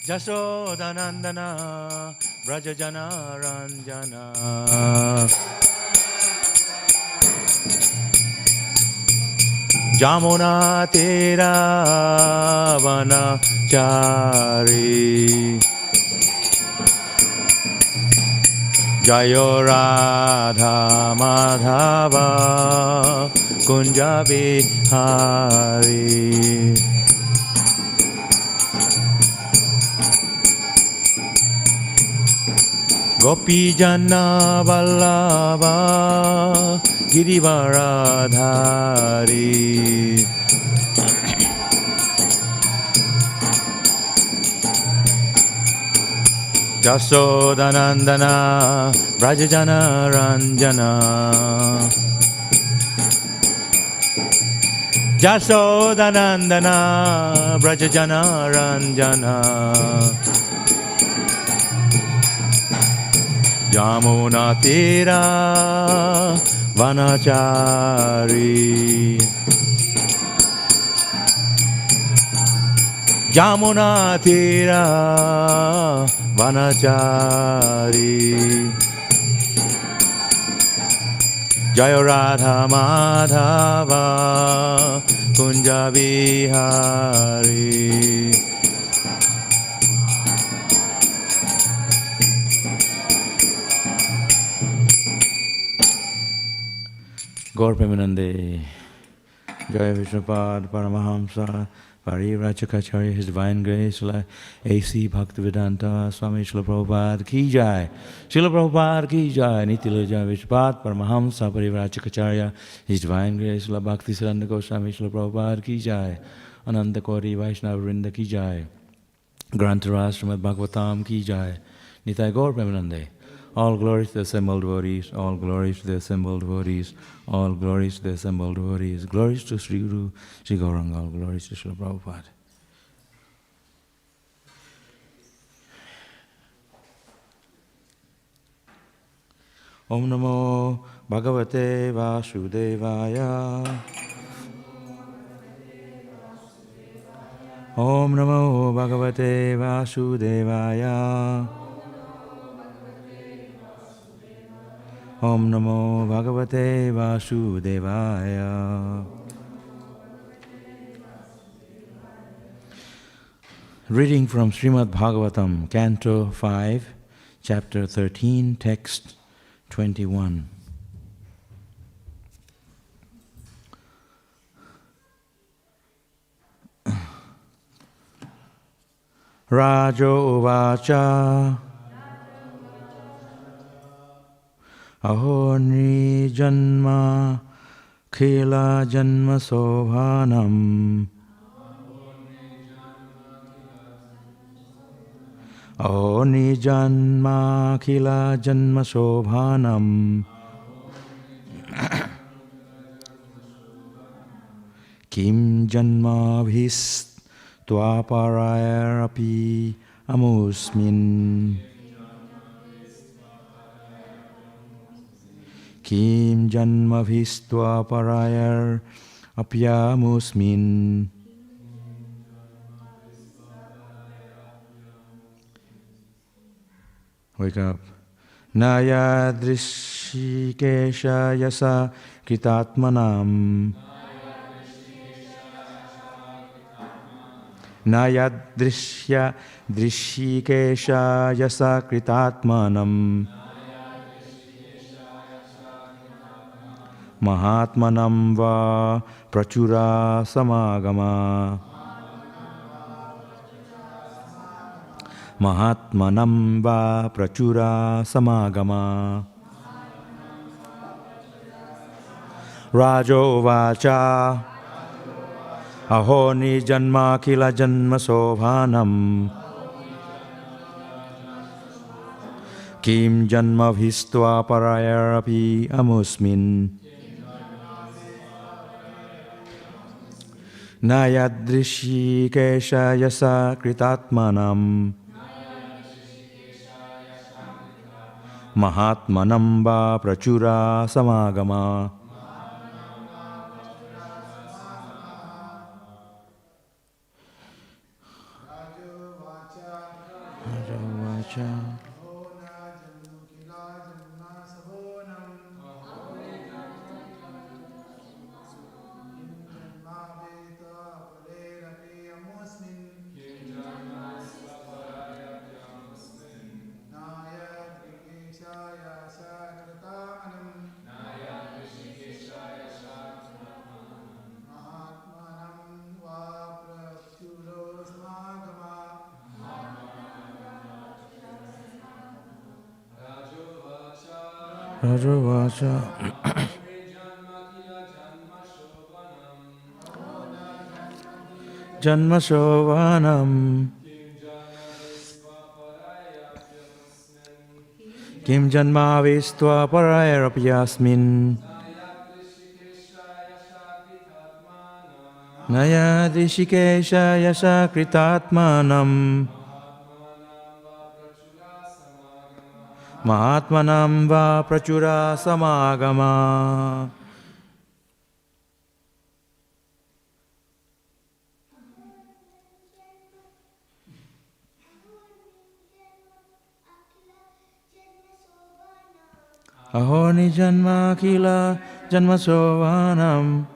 Jasodanandana Vrajajana Ranjana Jamuna Tera Vanachari Jayo Radha Madhava Kunja Vihari Gopi Jana Vallabha Girivaradhari Jasodanandana Vrajajana Ranjana Jasodanandana Vrajajana Ranjana Jamuna Tira Vanachari Jamuna Tira Vanachari Jaya Radha Madhava Kunja Vihari Gaur Premanande, Jaya Vishnupad Paramahamsa, Parivrajacharya, His Divine Grace, A.C. Bhaktivedanta, Swami Śrīmad Bhāgavatam Ki Jai, Śrīmad Prabhupada Ki Jai, Nitya Jaya Vishnupad Paramahamsa, Parivrajacharya, His Divine Grace, Bhaktivedanta Goswami Śrīmad Prabhupada Ki Jai, Ananta Kori Vaishnava Vrinda Ki Jai, Grantaraj Śrīmad Bhāgavatam Ki Jai, Nitai Gaur Premanande. All glories to the assembled devotees, all glories to the assembled devotees, all glories to the assembled devotees, glories to Sri Guru, Sri Gauranga, all glories to Srila Prabhupada. Om Namo Bhagavate Vasudevaya. Om Namo Bhagavate Vasudevaya. Om Namo Bhagavate Vasudevaya. Reading from Śrīmad Bhāgavatam, Canto 5, Chapter 13, Text 21. Rajo Uvacha Ahoni Janma Khila Janma Sobhanam Ahoni Janma Khila Janma Sobhanam Kim Janma Bhis Tvaparayarapi Amusmin Kim Janma Bhis Tvaparayar Apyamusmin Wake up. Naya Drishikesha Yasa Kritatmanam Naya Drishikesha Yasa Kritatmanam Mahatmanam va prachura samagama Mahatmanam va prachura samagama Rajo vacha Ahoni janma kila janma sobhanam Kim janma bhistva parayarapi amusmin Nayadrishi kesha yasa kritatmanam Mahatmanam va prachura samagama Rajovacha. Janma Shovanam. Kim Janma Vistva Parayarapyasmin. Naya Dishikesha Yasha Kritatmanam. Mahatmanam va prachura samagama. Ahoni janma kila janma sovanam.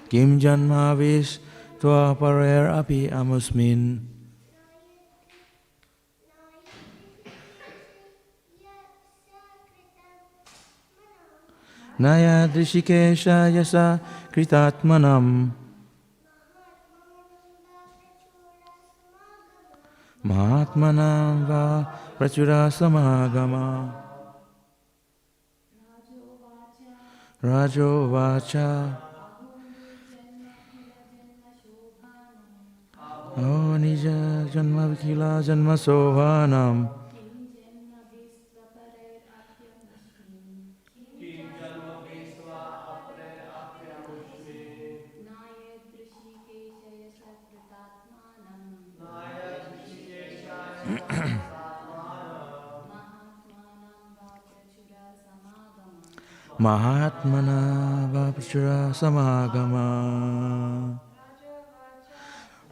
Kim janma vis Tva parer api amusmin. Naya drishikesha yasa kritatmanam. Mahatmanam va prachura samagama. Rajo vacha. Oh nija janma vikila janma sovanam. Mahatmana va prachura samagama.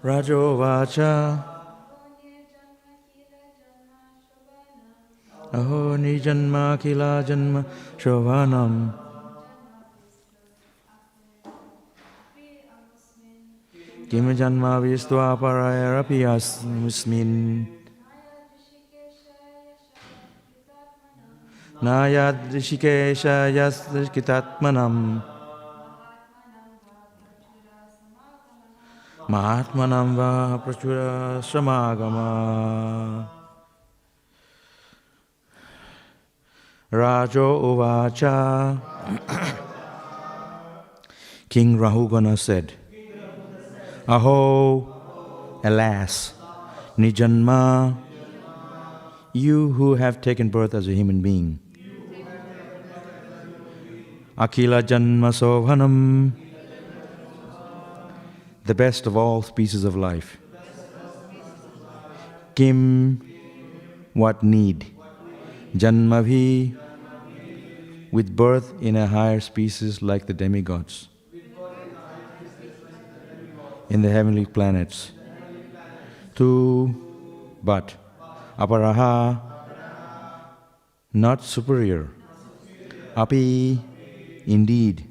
Rajo vacha. Aho ni janma kila janma shovanam. Kim janma vistva parayarapi asmin. Nayad rishikesha yaskitatmanam. Mahatmanam va prachura samagama. Rajo uvacha. King Rahugana said, Aho, alas, Nijanma, you who have taken birth as a human being. Akila Janma Sovanam, the best of all species of life. Kim, what need? Janmavi, with birth in a higher species like the demigods, in the heavenly planets. Tu, but, aparaha, not superior. Api, indeed.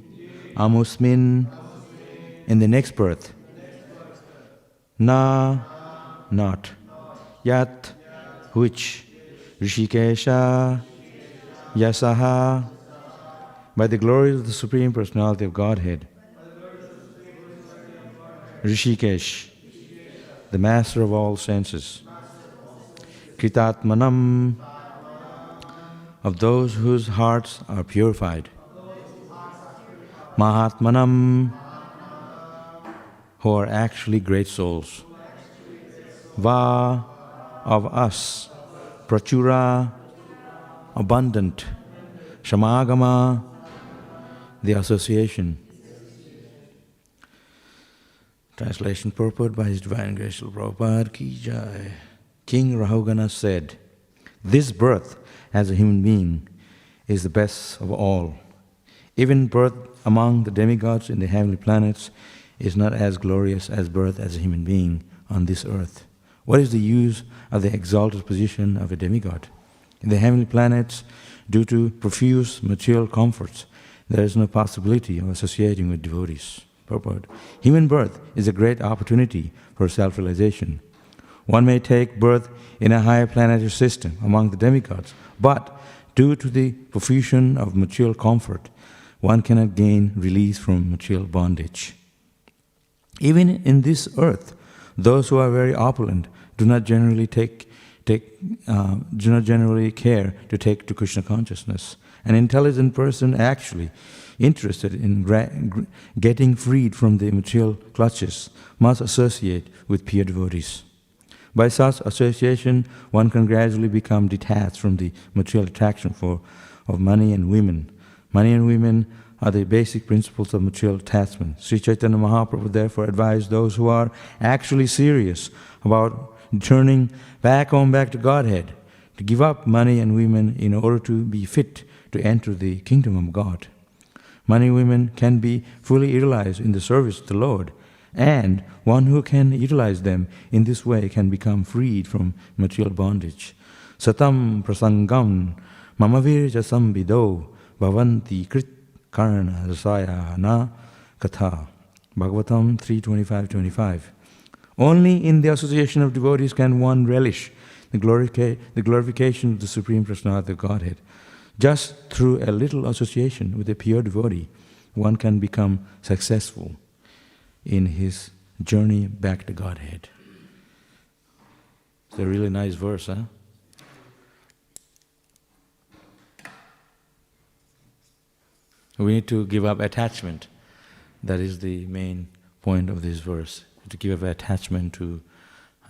Amusmin, in the next birth. Na, not. Yat, which. Rishikesha, Yasaha, by the glories of the Supreme Personality of Godhead. Rishikesh, the master of all senses. Kritatmanam, of those whose hearts are purified. Mahatmanam, who are actually great souls. Va, of us. Prachura, abundant. Shamagama, the association. Translation purport by His Divine Grace Prabhupada Ki Jai. King Rahugana said, this birth as a human being is the best of all. Even birth among the demigods in the heavenly planets is not as glorious as birth as a human being on this earth. What is the use of the exalted position of a demigod? In the heavenly planets, due to profuse material comforts, there is no possibility of associating with devotees. Purport. Human birth is a great opportunity for self-realization. One may take birth in a higher planetary system among the demigods, but due to the profusion of material comfort, one cannot gain release from material bondage. Even in this earth, those who are very opulent do not generally care to take to Krishna consciousness. An intelligent person actually interested in getting freed from the material clutches must associate with pure devotees. By such association, one can gradually become detached from the material attraction of money and women. Money and women are the basic principles of material attachment. Sri Chaitanya Mahaprabhu therefore advised those who are actually serious about turning back to Godhead to give up money and women in order to be fit to enter the kingdom of God. Money and women can be fully utilized in the service of the Lord, and one who can utilize them in this way can become freed from material bondage. Satam prasangam mamavirja sambido bhavanti krit karna rasayana katha. Bhagavatam 3:25-25. Only in the association of devotees can one relish the glorification of the Supreme Personality of the Godhead. Just through a little association with a pure devotee, one can become successful in his journey back to Godhead. It's a really nice verse, huh? We need to give up attachment. That is the main point of this verse. To give up attachment to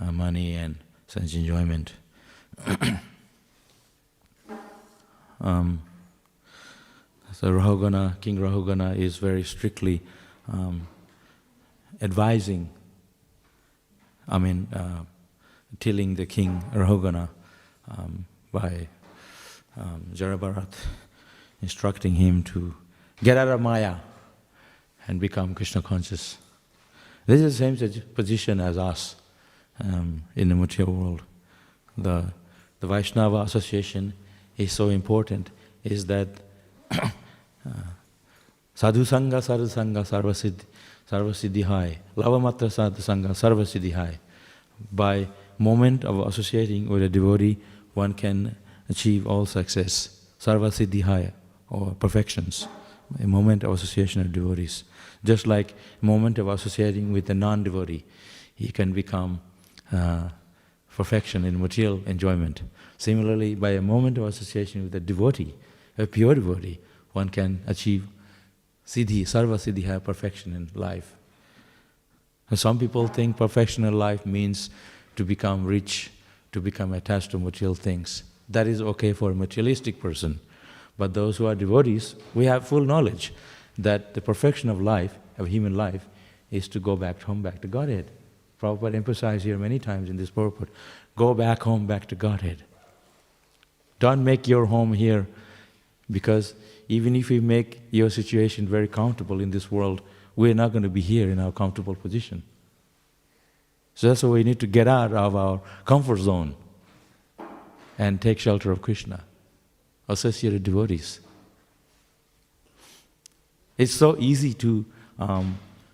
money and sense enjoyment. So Rahugana, King Rahugana is very strictly advising, telling the king Rahugana by Jarabharat, instructing him to get out of Maya and become Krishna conscious. This is the same position as us in the material world. The Vaishnava association is so important, is that sadhu sangha sarvasiddhihai, lavamatra sadhu sangha sarvasiddhihai. By moment of associating with a devotee, one can achieve all success, sarvasiddhihai, or perfections. A moment of association of devotees. Just like a moment of associating with a non-devotee, he can become perfection in material enjoyment. Similarly, by a moment of association with a devotee, a pure devotee, one can achieve siddhi, sarva siddhi, perfection in life. And some people think perfection in life means to become rich, to become attached to material things. That is okay for a materialistic person. But those who are devotees, we have full knowledge that the perfection of life, of human life, is to go back home, back to Godhead. Prabhupada emphasized here many times in this purport, go back home, back to Godhead. Don't make your home here, because even if we make your situation very comfortable in this world, we're not going to be here in our comfortable position. So that's why we need to get out of our comfort zone and take shelter of Krishna, associated devotees. It's so easy to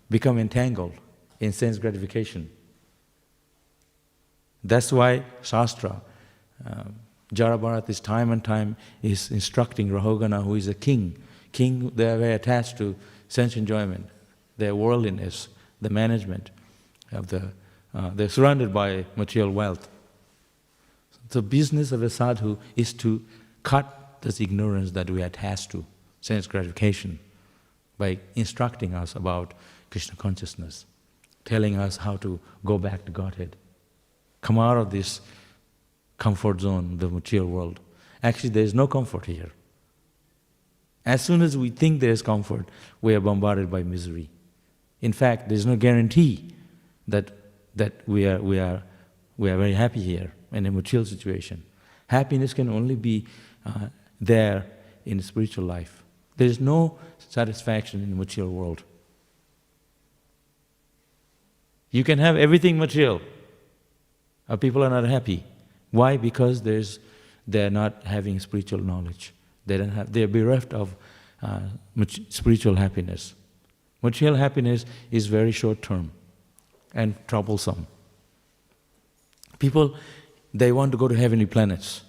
become entangled in sense gratification. That's why Shastra, Jarabharat is time and time is instructing Rahugana, who is a king. King, they are very attached to sense enjoyment, their worldliness, the management of they're surrounded by material wealth. The business of a sadhu is to cut this ignorance that we attach to sense gratification by instructing us about Krishna consciousness, telling us how to go back to Godhead, come out of this comfort zone, the material world. Actually, there is no comfort here. As soon as we think there is comfort, we are bombarded by misery. In fact, there is no guarantee that we are very happy here in a material situation. Happiness can only be there in spiritual life. There is no satisfaction in the material world. You can have everything material. People are not happy. Why? Because they're not having spiritual knowledge. They're bereft of spiritual happiness. Material happiness is very short term and troublesome. People, they want to go to heavenly planets.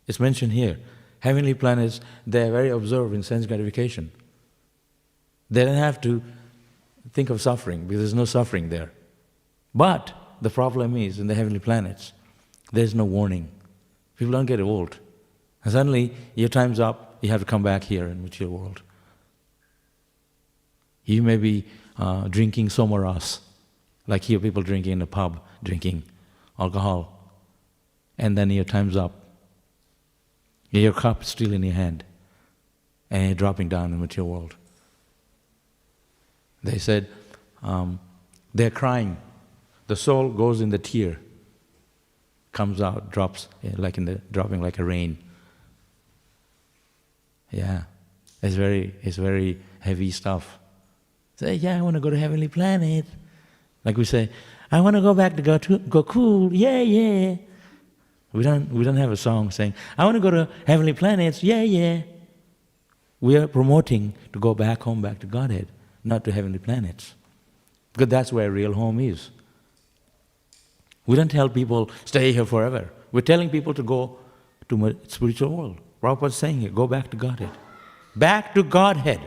It's mentioned here. Heavenly planets, they're very observed in sense gratification. They don't have to think of suffering because there's no suffering there. But the problem is, in the heavenly planets, there's no warning. People don't get old. And suddenly, your time's up, you have to come back here in the material world. You may be drinking somewhere else, like here people drinking in a pub, drinking alcohol. And then your time's up. Your cup is still in your hand, and you're dropping down in the material world. They said, they're crying. The soul goes in the tear, comes out, drops dropping like a rain. Yeah, it's very heavy stuff. Say, yeah, I want to go to heavenly planet. Like we say, I want to go back to Gokul. Yeah, yeah. We don't have a song saying, I want to go to heavenly planets. Yeah, yeah. We are promoting to go back home, back to Godhead, not to heavenly planets, because that's where real home is. We don't tell people, stay here forever. We're telling people to go to spiritual world. Prabhupada's saying here, go back to Godhead. Back to Godhead,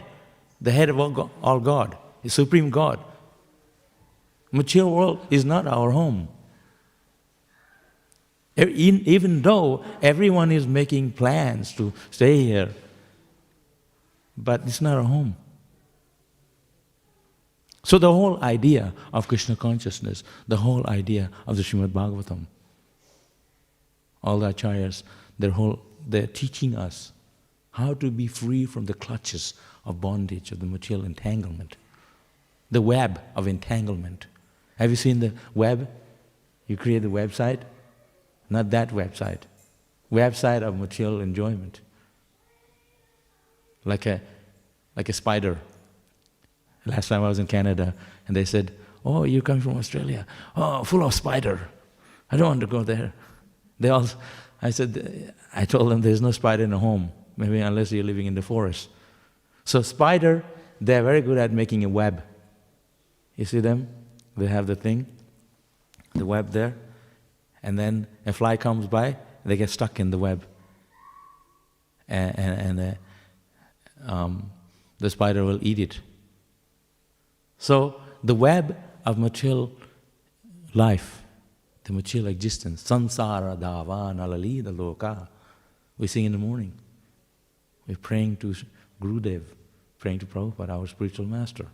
the head of all God, the supreme God. Material world is not our home. Even though everyone is making plans to stay here, but it's not our home. So the whole idea of Krishna consciousness, the whole idea of the Śrīmad Bhāgavatam, all the acharyas, they're teaching us how to be free from the clutches of bondage, of the material entanglement, the web of entanglement. Have you seen the web? You create the website? Not that website. Website of material enjoyment. Like a spider. Last time I was in Canada, and they said, oh, you come from Australia. Oh, full of spider. I don't want to go there. I told them there's no spider in a home, maybe unless you're living in the forest. So spider, they're very good at making a web. You see them? They have the thing, the web there, and then a fly comes by, they get stuck in the web. And the spider will eat it. So the web of material life, the material existence, samsara dava nalalida loka, we sing in the morning. We're praying to Gurudev, praying to Prabhupada, our spiritual master.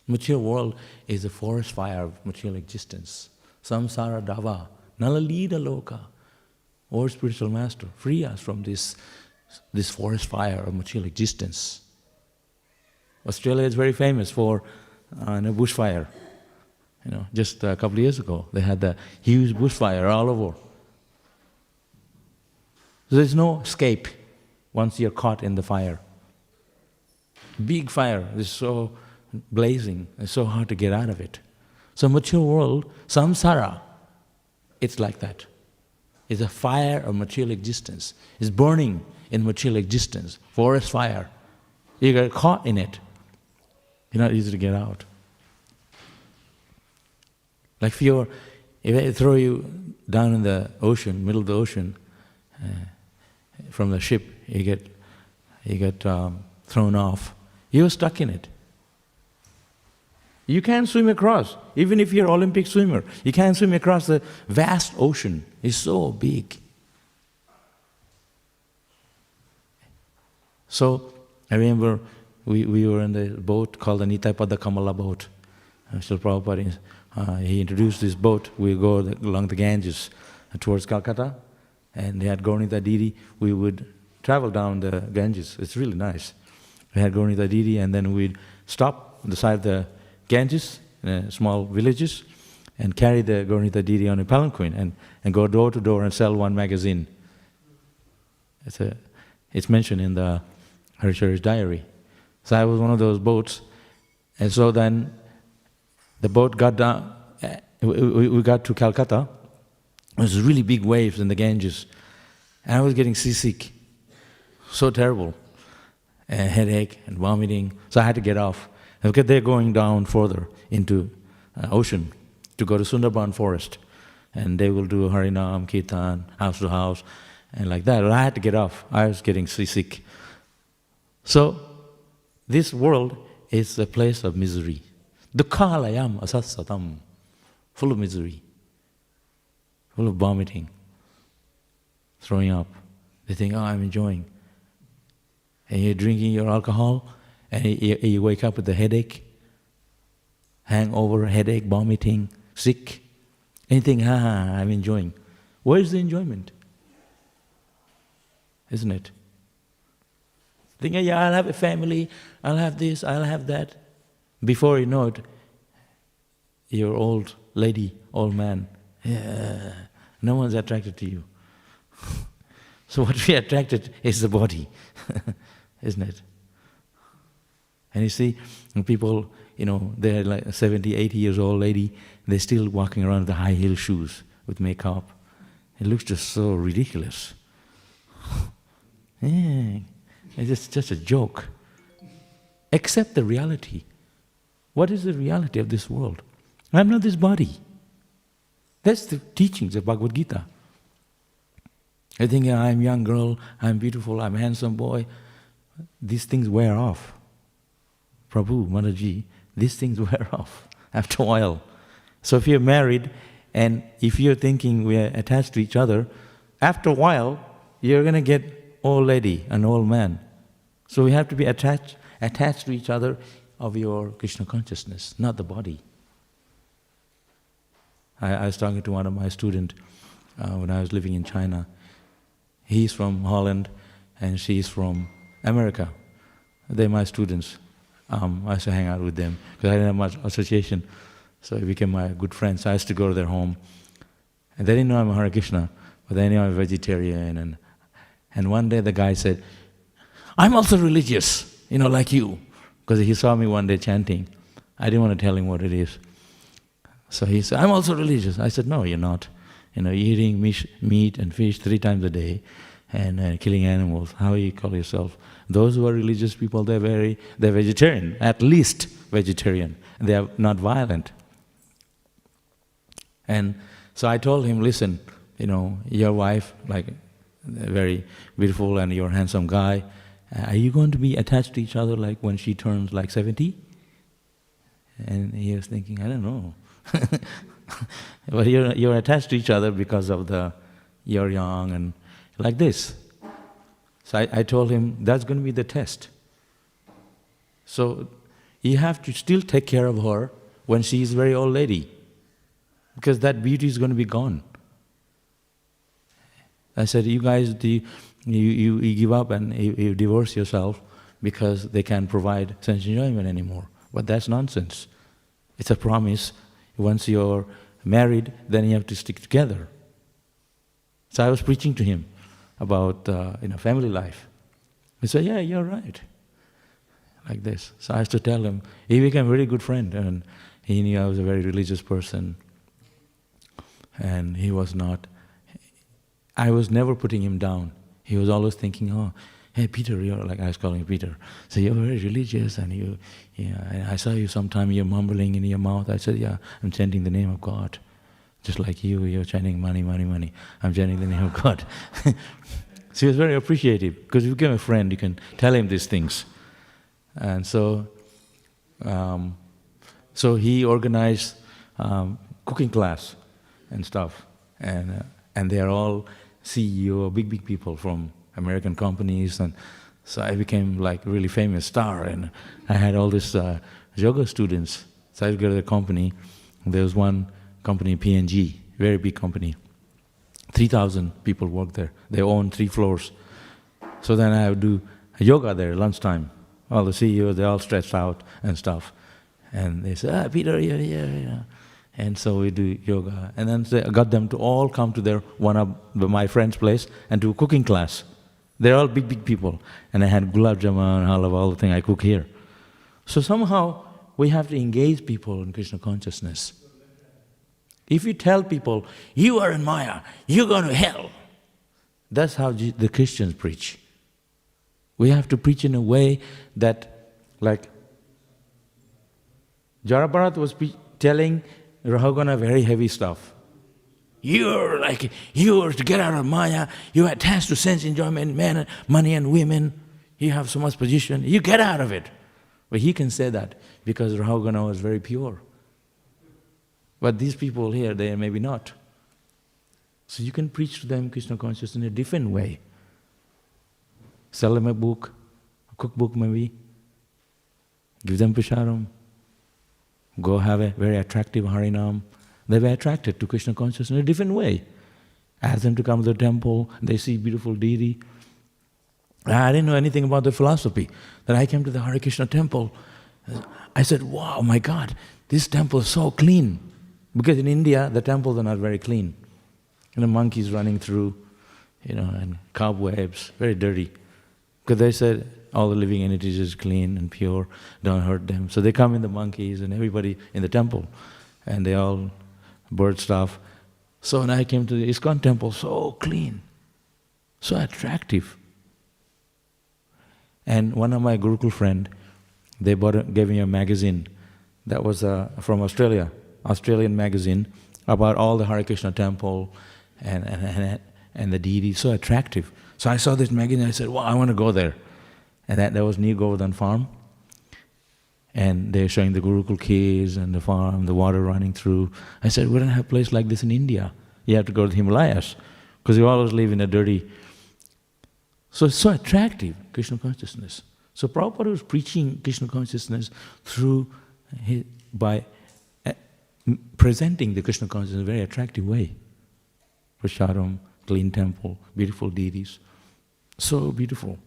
Material world is a forest fire of material existence. Samsara dava nalalida loka. O spiritual master, free us from this forest fire of material existence. Australia is very famous for a bushfire. Just a couple of years ago, they had the huge bushfire all over. So there's no escape once you're caught in the fire. Big fire is so blazing, it's so hard to get out of it. So material world, samsara, it's like that. It's a fire of material existence. It's burning in material existence, forest fire. You get caught in it. It's not easy to get out. Like if I throw you down in the ocean, middle of the ocean, from the ship, you get thrown off. You're stuck in it. You can't swim across. Even if you're an Olympic swimmer, you can't swim across the vast ocean. It's so big. So I remember we were in the boat called the Nitaipada Kamala boat. Srila Prabhupada, he introduced this boat. We go along the Ganges towards Calcutta, and they had Gaurnita Didi. We would travel down the Ganges. It's really nice. We had Gaurnita Didi, and then we'd stop on the side of the Ganges, small villages, and carry the Gaurnita Didi on a palanquin and go door to door and sell one magazine. It's mentioned in the Hare diary. So I was one of those boats, and so then the boat got down, we got to Calcutta. There was really big waves in the Ganges. And I was getting seasick. So terrible. And headache and vomiting. So I had to get off. Because they're going down further into ocean to go to Sundarban forest. And they will do Harinam, Kirtan, house to house, and like that. But I had to get off. I was getting seasick. So, this world is a place of misery. Dukkhalayam asassatam. Full of misery. Full of vomiting. Throwing up. They think, oh, I'm enjoying. And you're drinking your alcohol, and you wake up with a headache, hangover, headache, vomiting, sick. Anything, I'm enjoying. Where's the enjoyment? Isn't it? Thinking, yeah, I'll have a family, I'll have this, I'll have that. Before you know it, you're old lady, old man. Yeah, no one's attracted to you. So what we are attracted is the body, isn't it? And you see, when people, they're like 70, 80 years old lady, they're still walking around with the high heel shoes with makeup. It looks just so ridiculous. Yeah, it's just a joke. Accept the reality. What is the reality of this world? I'm not this body. That's the teachings of Bhagavad Gita. I think I'm a young girl, I'm beautiful, I'm a handsome boy. These things wear off. Prabhu, Mataji, these things wear off after a while. So if you're married and if you're thinking we're attached to each other, after a while you're going to get old lady and old man. So we have to be attached to each other of your Krishna consciousness, not the body. I was talking to one of my students when I was living in China. He's from Holland and she's from America. They're my students. I used to hang out with them because I didn't have much association. So they became my good friends. So I used to go to their home. And they didn't know I'm a Hare Krishna, but they knew I'm a vegetarian. And one day the guy said, I'm also religious, like you. Because he saw me one day chanting. I didn't want to tell him what it is. So he said, I'm also religious. I said, no, you're not. Eating meat and fish 3 times a day and killing animals. How you call yourself? Those who are religious people, they're vegetarian, at least vegetarian. They are not violent. And so I told him, listen, your wife, like very beautiful and you're a handsome guy, are you going to be attached to each other like when she turns like 70? And he was thinking, I don't know. But you're attached to each other because of you're young and like this. So I told him, that's going to be the test. So you have to still take care of her when she is a very old lady, because that beauty is going to be gone. I said, you guys, you give up and you divorce yourself because they can't provide sense enjoyment anymore. But that's nonsense. It's a promise. Once you're married, then you have to stick together. So I was preaching to him about family life. He said, yeah, you're right. Like this. So I used to tell him. He became a very good friend, and he knew I was a very religious person. And he was not. I was never putting him down. He was always thinking, oh, hey Peter, you're like, I was calling him Peter. So you're very religious, and I saw you sometime, you're mumbling in your mouth. I said, yeah, I'm chanting the name of God. Just like you're chanting money, money, money. I'm chanting the name of God. So he was very appreciative, because you became a friend, you can tell him these things. And so he organized cooking class and stuff. And they are all CEO, big people from American companies, and so I became like really famous star, and I had all these yoga students. So I go to the company, and there was one company, P&G, very big company. 3,000 people work there. They own 3 floors. So then I would do yoga there, lunchtime. All the CEOs, they're all stretched out and stuff. And they say, Peter, yeah. And so we do yoga. And then I got them to all come to one of my friend's place and do a cooking class. They're all big people. And I had gulab jamun, halwa, all the thing I cook here. So somehow we have to engage people in Krishna consciousness. If you tell people, you are in Maya, you're going to hell, that's how the Christians preach. We have to preach in a way that, like, Jarabharat was telling Rahugana very heavy stuff. You're to get out of Maya, you're attached to sense enjoyment, men, money and women, you have so much position, you get out of it. But he can say that because Rahugana was very pure. But these people here, they are maybe not. So you can preach to them Krishna consciousness in a different way. Sell them a book, a cookbook maybe, give them prasadam, go have a very attractive Harinam. They were attracted to Krishna consciousness in a different way. Ask them to come to the temple, they see beautiful deity. I didn't know anything about the philosophy. Then I came to the Hare Krishna temple. I said, wow, my God, this temple is so clean. Because in India, the temples are not very clean. And the monkeys running through, and cobwebs, very dirty. Because they said all the living entities is clean and pure, don't hurt them. So they come in the monkeys and everybody in the temple, and they all bird stuff. So when I came to the ISKCON temple, so clean, so attractive. And one of my Gurukul friend, they gave me a magazine that was from Australia, Australian magazine, about all the Hare Krishna temple and the deity, so attractive. So I saw this magazine and I said, wow, I want to go there. And that was near Govardhan farm. And they're showing the Gurukul keys and the farm, the water running through. I said, we don't have a place like this in India. You have to go to the Himalayas, because you always live in a dirty. So it's so attractive, Krishna consciousness. So Prabhupada was preaching Krishna consciousness by presenting the Krishna consciousness in a very attractive way. Prasadam, clean temple, beautiful deities. So beautiful.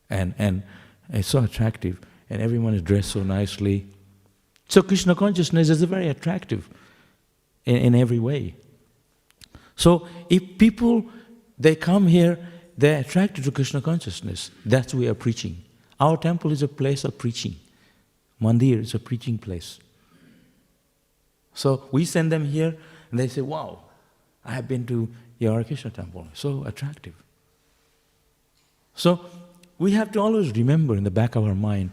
And it's so attractive. And everyone is dressed so nicely. So Krishna consciousness is very attractive in every way. So if people, they come here, they're attracted to Krishna consciousness. That's why we are preaching. Our temple is a place of preaching. Mandir is a preaching place. So we send them here and they say, wow, I have been to your Krishna temple. So attractive. So we have to always remember in the back of our mind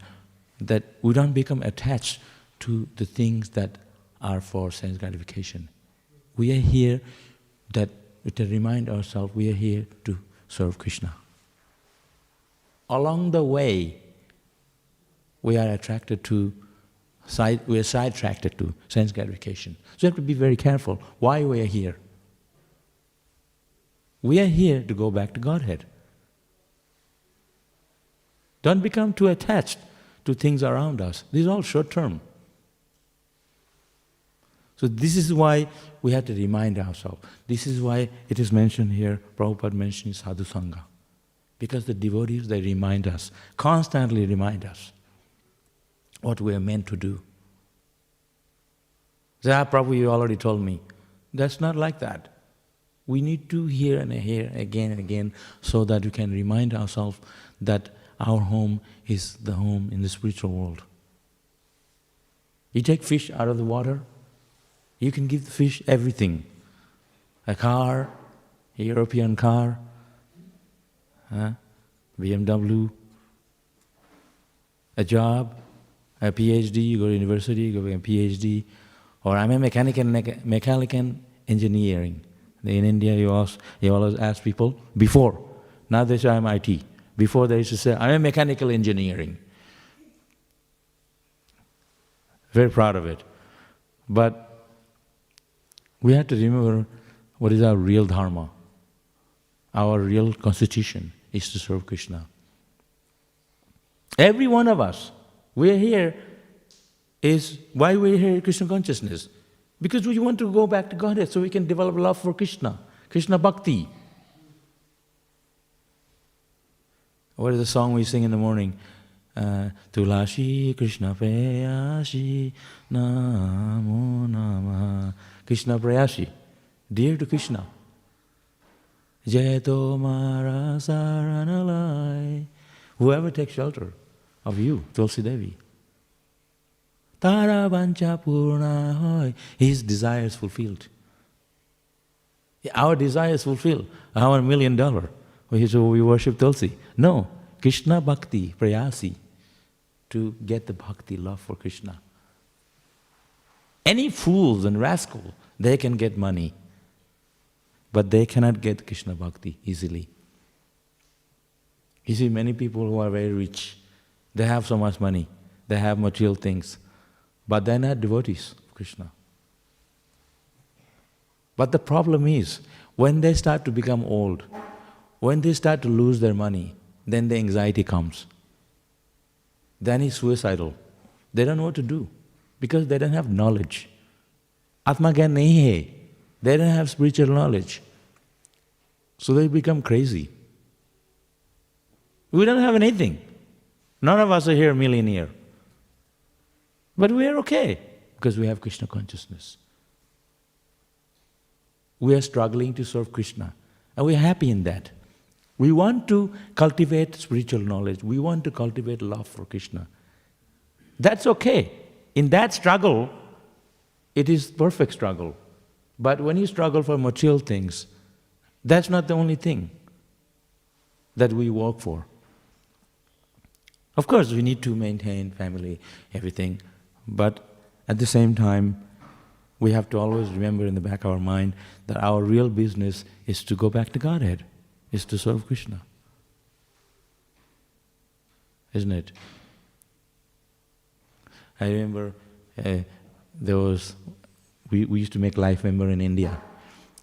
that we don't become attached to the things that are for sense gratification. We are here to remind ourselves we are here to serve Krishna. Along the way, we are attracted to we are sidetracked to sense gratification. So you have to be very careful why we are here. We are here to go back to Godhead. Don't become too attached to things around us. This is all short term. So this is why we have to remind ourselves. This is why it is mentioned here, Prabhupada mentioned sadhu sangha. Because the devotees, they remind us, constantly remind us what we are meant to do. Say, Prabhu, you already told me. That's not like that. We need to hear and hear again and again so that we can remind ourselves that our home is the home in the spiritual world. You take fish out of the water, you can give the fish everything. A car, a European car, BMW, a job, a PhD, you go to university, you go to a PhD, or I'm a mechanical engineering. In India, you always ask people, before, now they say I'm IT. Before they used to say, I'm a mechanical engineering. Very proud of it. But we have to remember what is our real dharma. Our real constitution is to serve Krishna. Every one of us, we are here, is why we are here, Krishna consciousness. Because we want to go back to Godhead so we can develop love for Krishna, Krishna Bhakti. What is the song we sing in the morning? Tulashi Krishna Preyashi Namo Namaha. Krishna Preyashi, dear to Krishna. Jayato Mara Saranalai. Whoever takes shelter of you, Tulsi Devi. Tara vancha purna hoy. His desire is fulfilled. Our desire is fulfilled. Our $1 million. So we worship Tulsi. No. Krishna bhakti prayasi. To get the bhakti, love for Krishna. Any fools and rascals, they can get money. But they cannot get Krishna bhakti easily. You see, many people who are very rich, they have so much money, they have material things, but they're not devotees of Krishna. But the problem is, when they start to become old, when they start to lose their money, then the anxiety comes. Then he's suicidal. They don't know what to do, because they don't have knowledge. Atma gyan nahi hai. They don't have spiritual knowledge. So they become crazy. We don't have anything. None of us are here millionaire. But we are okay, because we have Krishna consciousness. We are struggling to serve Krishna, and we are happy in that. We want to cultivate spiritual knowledge. We want to cultivate love for Krishna. That's okay. In that struggle, it is perfect struggle. But when you struggle for material things, that's not the only thing that we work for. Of course, we need to maintain family, everything, but at the same time, we have to always remember in the back of our mind that our real business is to go back to Godhead, is to serve Krishna. Isn't it? I remember we used to make life member in India.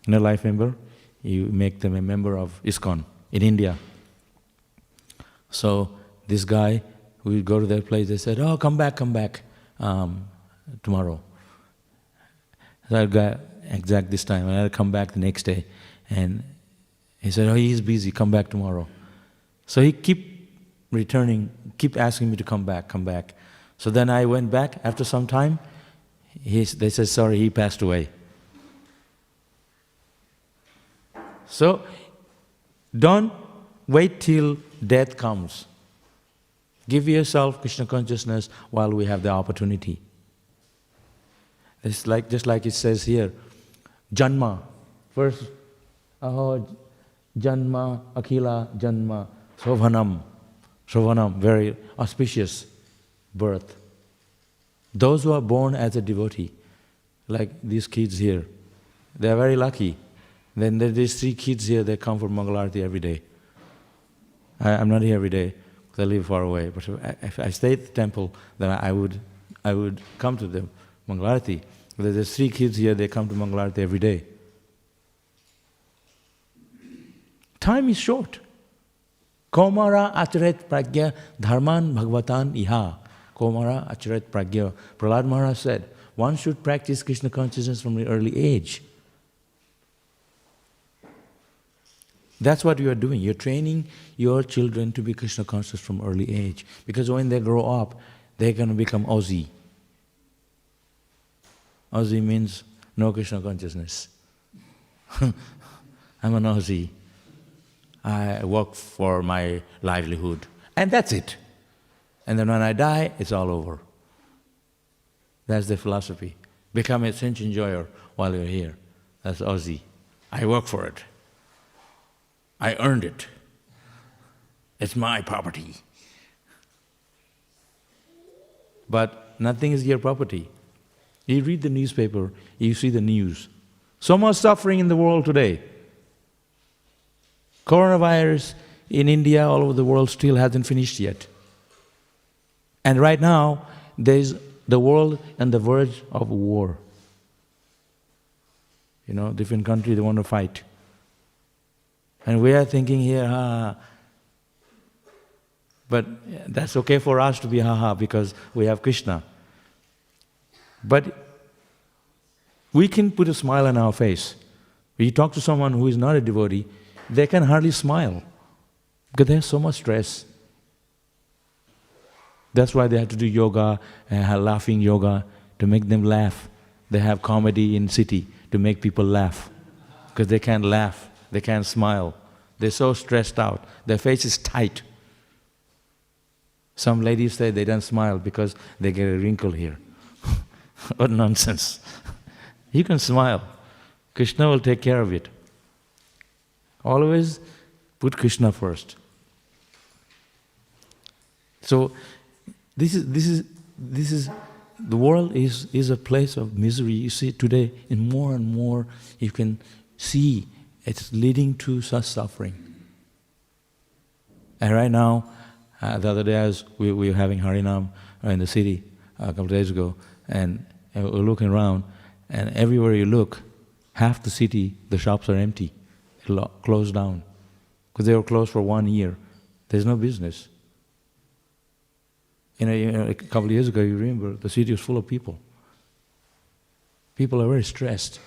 You know life member? You make them a member of ISKCON in India. So this guy, we would go to their place, they said, oh, come back tomorrow. So I'd go exact this time, and I'd come back the next day. And he said, oh, he's busy, come back tomorrow. So he keep asking me to come back. So then I went back after some time. They said, sorry, he passed away. So don't wait till death comes. Give yourself Krishna consciousness while we have the opportunity. It's like, just like it says here, Janma. First, Janma, Akhila, Janma, Shovanam, very auspicious birth. Those who are born as a devotee, like these kids here, they are very lucky. Then there are these 3 kids here, they come for Mangalarti every day. I'm not here every day, because I live far away, but if I stay at the temple, then I would come to the Mangalarti. There's 3 kids here, they come to Mangalarti every day. Time is short. Kaumara acharet pragya dharman bhagavatan iha. Kaumara acharet pragya. Prahlad Maharaj said, one should practice Krishna consciousness from an early age. That's what you are doing. You're training your children to be Krishna conscious from early age. Because when they grow up, they're going to become Aussie. Aussie means no Krishna consciousness. I'm an Aussie. I work for my livelihood. And that's it. And then when I die, it's all over. That's the philosophy. Become a sense enjoyer while you're here. That's Aussie. I work for it. I earned it. It's my property. But nothing is your property. You read the newspaper, you see the news. So much suffering in the world today. Coronavirus in India, all over the world, still hasn't finished yet. And right now, there's the world on the verge of war. You know, different countries, they want to fight. And we are thinking here, but that's okay for us to be because we have Krishna. But we can put a smile on our face. When you talk to someone who is not a devotee, they can hardly smile because they have so much stress. That's why they have to do yoga, laughing yoga, to make them laugh. They have comedy in city to make people laugh because they can't laugh, they can't smile. They're so stressed out, their face is tight. Some ladies say they don't smile because they get a wrinkle here. What nonsense. You can smile. Krishna will take care of it. Always put Krishna first. So this is the world is a place of misery. You see today, in more and more you can see it's leading to such suffering. And right now, the other day we were having Harinam in the city a couple of days ago, and we were looking around, and everywhere you look, half the city, the shops are empty, closed down, because they were closed for 1 year. There's no business. A couple of years ago, you remember, the city was full of people. People are very stressed.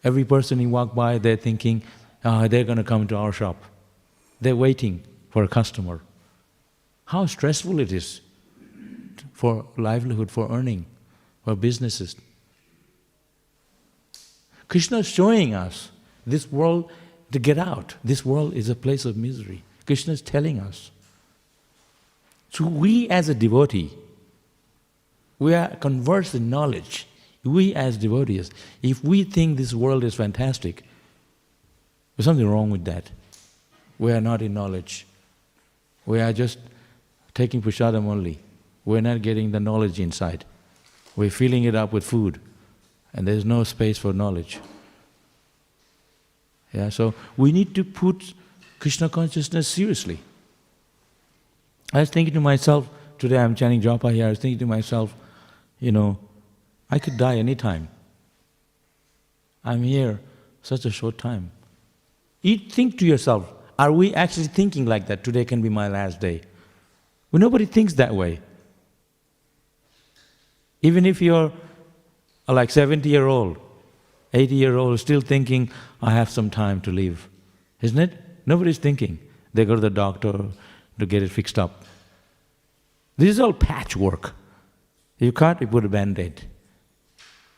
Every person you walk by, they're thinking, they're going to come to our shop. They're waiting for a customer. How stressful it is for livelihood, for earning, for businesses. Krishna is showing us this world to get out. This world is a place of misery. Krishna is telling us. So we as a devotee, we are conversed in knowledge. We as devotees, if we think this world is fantastic, there's something wrong with that. We are not in knowledge. We are just taking prasadam only. We're not getting the knowledge inside. We're filling it up with food, and there's no space for knowledge. Yeah, so we need to put Krishna consciousness seriously. I was thinking to myself, today I'm chanting japa here, I was thinking to myself, I could die any time. I'm here such a short time. You think to yourself, are we actually thinking like that? Today can be my last day. Well, nobody thinks that way. Even if you're like 70-year-old, 80-year-old, still thinking, I have some time to live. Isn't it? Nobody's thinking. They go to the doctor to get it fixed up. This is all patchwork. You cut, you put a Band-Aid.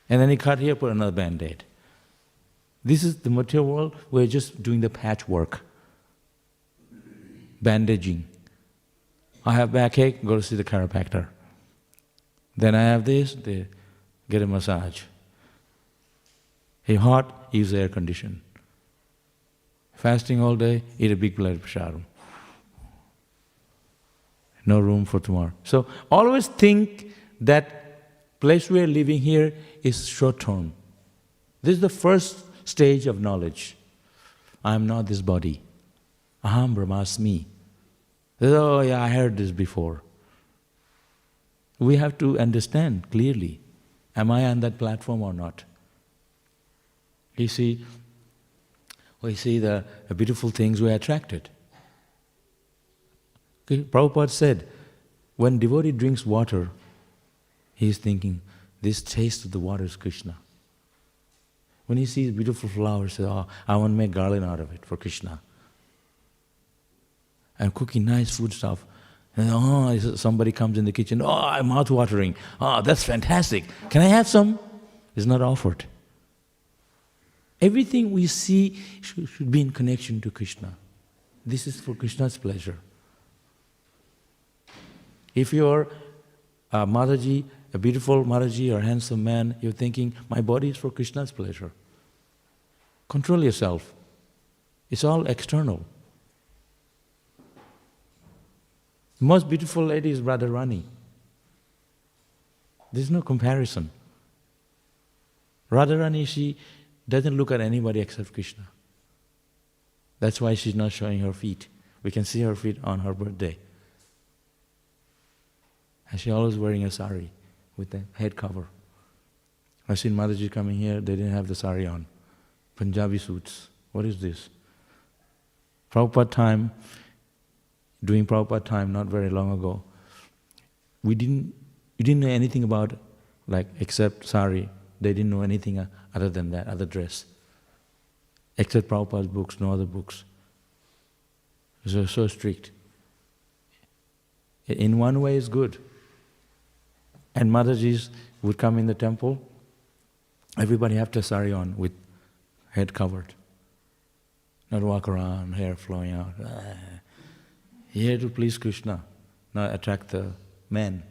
And then you cut here, put another Band-Aid. This is the material world, we're just doing the patchwork. Bandaging. I have backache, go to see the chiropractor. Then I have this, they get a massage. If hot, use air condition. Fasting all day, eat a big plate of prasadam. No room for tomorrow. So always think that place we are living here is short term. This is the first stage of knowledge. I am not this body. Aham Brahmasmi. Oh yeah, I heard this before. We have to understand clearly, am I on that platform or not? You see, we see the beautiful things we are attracted. Okay, Prabhupada said, when devotee drinks water, he is thinking, this taste of the water is Krishna. When he sees beautiful flowers, he says, I want to make garland out of it for Krishna. And cooking nice food stuff. And somebody comes in the kitchen, I'm mouth-watering. That's fantastic. Can I have some? It's not offered. Everything we see should be in connection to Krishna. This is for Krishna's pleasure. If you're a Mataji, a beautiful Mataji or a handsome man, you're thinking, my body is for Krishna's pleasure. Control yourself. It's all external. The most beautiful lady is Radharani. There's no comparison. Radharani, she doesn't look at anybody except Krishna. That's why she's not showing her feet. We can see her feet on her birthday. And she's always wearing a sari with the head cover. I've seen Mataji coming here, they didn't have the sari on. Punjabi suits. What is this? Prabhupada time, during Prabhupada time, not very long ago, you didn't know anything about, except sari. They didn't know anything other than that, other dress. Except Prabhupada's books, no other books. They were so strict. In one way it's good. And Matajis would come in the temple, everybody have to sari on with head covered. Not walk around, hair flowing out. Here to please Krishna, not attract the men.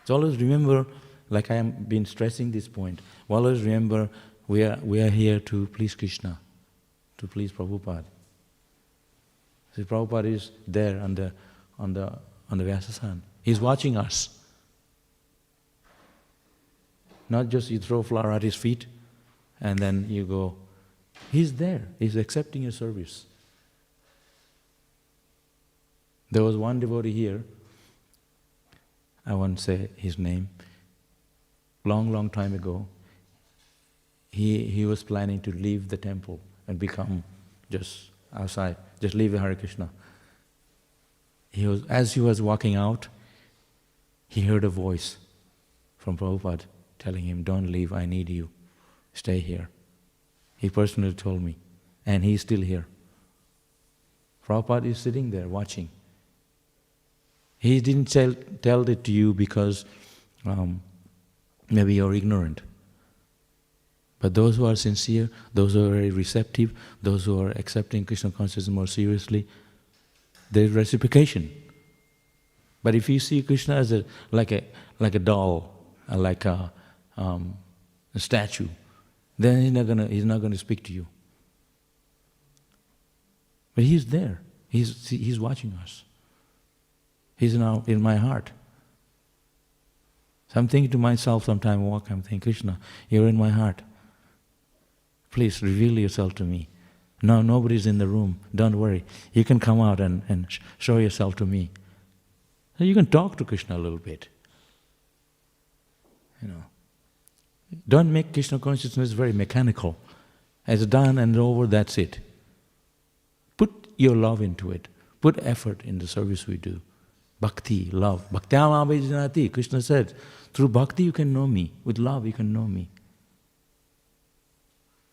So always remember, like I am been stressing this point, always remember we are here to please Krishna, to please Prabhupada. See, Prabhupada is there on the Vyasasan. He's watching us. Not just you throw flower at his feet and then you go. He's there. He's accepting your service. There was one devotee here, I won't say his name, long time ago. He was planning to leave the temple and become just outside, just leave the Hare Krishna. As he was walking out, he heard a voice from Prabhupada telling him, "Don't leave, I need you, stay here." He personally told me, and he's still here. Prabhupada is sitting there watching. He didn't tell it to you because maybe you're ignorant. But those who are sincere, those who are very receptive, those who are accepting Krishna consciousness more seriously, there is reciprocation. But if you see Krishna as like a doll, like a statue, then he's not gonna speak to you. But he's there. He's watching us. He's now in my heart. So I'm thinking to myself, sometime walk, I'm thinking, Krishna, you're in my heart. Please reveal yourself to me. No, nobody's in the room. Don't worry. You can come out and show yourself to me. So you can talk to Krishna a little bit. Don't make Krishna consciousness very mechanical. It's done and over, that's it. Put your love into it. Put effort in the service we do. Bhakti, love. Bhaktyam abhijanati. Krishna said, through bhakti you can know me. With love you can know me.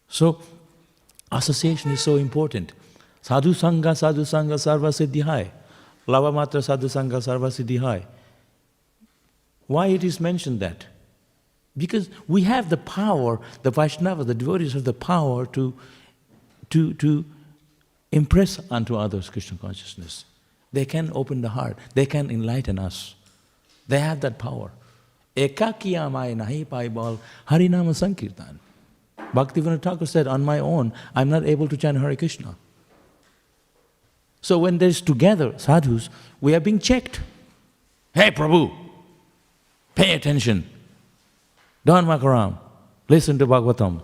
So, association is so important. Sadhu sangha sarva siddhihai. Lava matra sadhu sangha sarva siddhihai. Why it is mentioned that? Because we have the power, the Vaishnava, the devotees have the power to impress unto others Krishna consciousness. They can open the heart, they can enlighten us. They have that power. Ekakiyamai nahi paibal harinama sankirtan. Bhaktivedanta Thakur said, on my own, I'm not able to chant Hare Krishna. So when there's together sadhus, we are being checked. Hey Prabhu, pay attention. Don't walk around. Listen to Bhagavatam.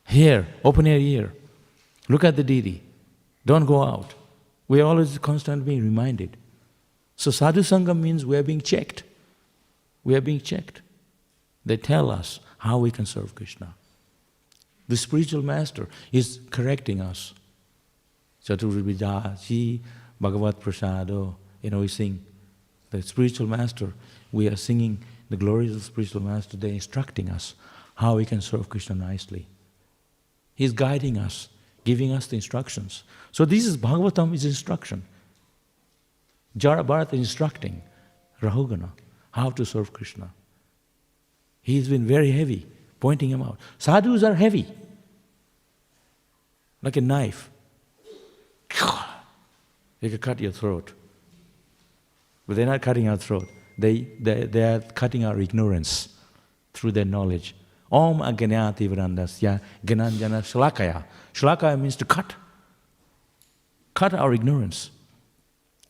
Here, open your ear. Look at the deity. Don't go out. We are always constantly being reminded. So sadhu sangha means we are being checked. We are being checked. They tell us how we can serve Krishna. The spiritual master is correcting us. Chaturvidaji Bhagavat Prasado. We sing. The spiritual master, we are singing the glories of the spiritual master. They're instructing us how we can serve Krishna nicely. He's guiding us, giving us the instructions. So this is Bhagavatam is instruction. Jara Bharata is instructing Rahugana how to serve Krishna. He's been very heavy, pointing him out. Sadhus are heavy, like a knife. They can cut your throat. But they're not cutting our throat. They are cutting our ignorance through their knowledge. Om aganyati vrandasya gananjana shlakaya. Shlakaya means to cut. Cut our ignorance.